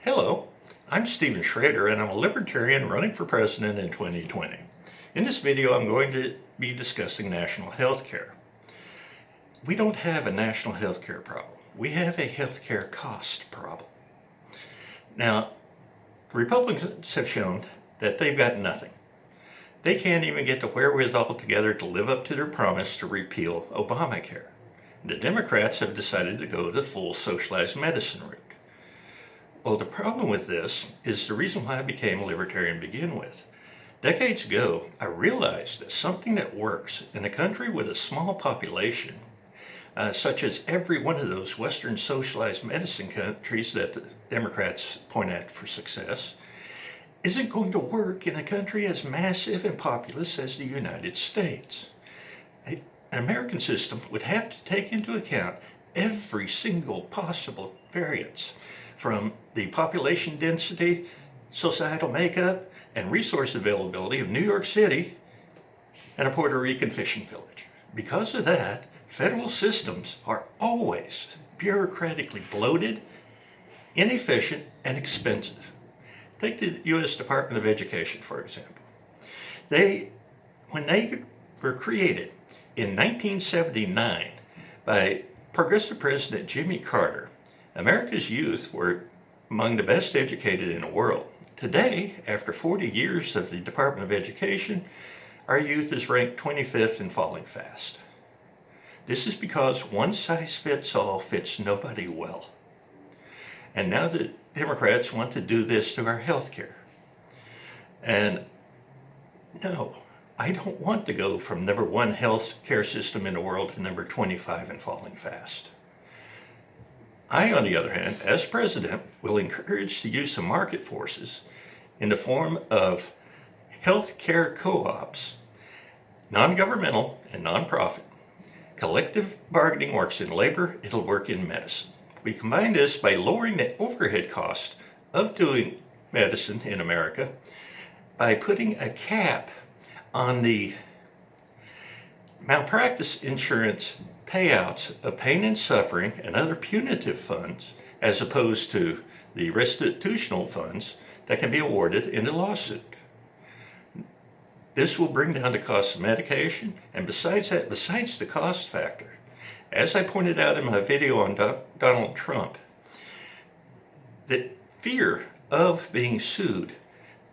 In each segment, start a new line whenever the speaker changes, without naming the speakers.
Hello, I'm Sschrader and I'm a libertarian running for president in 2020. In this video I'm going to be discussing national health care. We don't have a national health care problem. We have a health care cost problem. Now, Republicans have shown that they've got nothing. They can't even get the wherewithal together to live up to their promise to repeal Obamacare. The Democrats have decided to go the full socialized medicine route. Well, the problem with this is the reason why I became a libertarian to begin with. Decades ago, I realized that something that works in a country with a small population, such as every one of those Western socialized medicine countries that the Democrats point at for success, isn't going to work in a country as massive and populous as the United States. An American system would have to take into account every single possible variance, from the population density, societal makeup, and resource availability of New York City and a Puerto Rican fishing village. Because of that, federal systems are always bureaucratically bloated, inefficient, and expensive. Take the U.S. Department of Education, for example. When they were created in 1979 by Progressive President Jimmy Carter, America's youth were among the best educated in the world. Today, after 40 years of the Department of Education, our youth is ranked 25th and falling fast. This is because one size fits all fits nobody well. And now the Democrats want to do this to our health care. And no, I don't want to go from number one health care system in the world to number 25 and falling fast. I, on the other hand, as president, will encourage the use of market forces in the form of health care co-ops, non-governmental and non-profit. Collective bargaining works in labor, it'll work in medicine. We combine this by lowering the overhead cost of doing medicine in America by putting a cap on the malpractice insurance payouts of pain and suffering and other punitive funds, as opposed to the restitutional funds that can be awarded in a lawsuit. This will bring down the cost of medication, and besides the cost factor, as I pointed out in my video on Donald Trump, the fear of being sued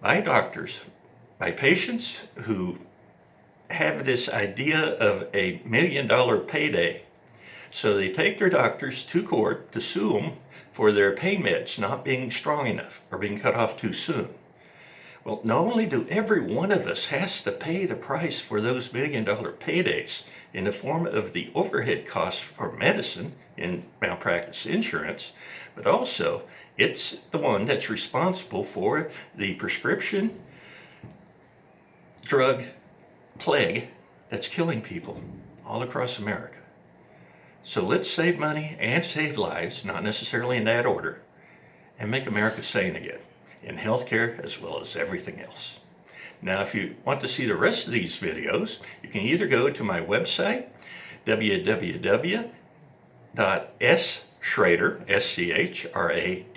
by doctors, by patients who have this idea of a $1 million payday. So they take their doctors to court to sue them for their pain meds not being strong enough or being cut off too soon. Well, not only do every one of us has to pay the price for those $1 million paydays in the form of the overhead costs for medicine in malpractice insurance, but also it's the one that's responsible for the prescription drug plague that's killing people all across America. So let's save money and save lives, not necessarily in that order, and make America sane again, in healthcare as well as everything else. Now, if you want to see the rest of these videos, you can either go to my website, www.sschrader, S-C-H-R-A-D-E-R,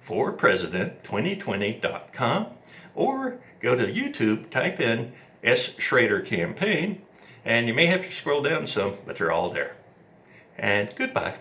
for president2020.com, or go to YouTube, type in Sschrader campaign, and you may have to scroll down some, but they're all there. And goodbye.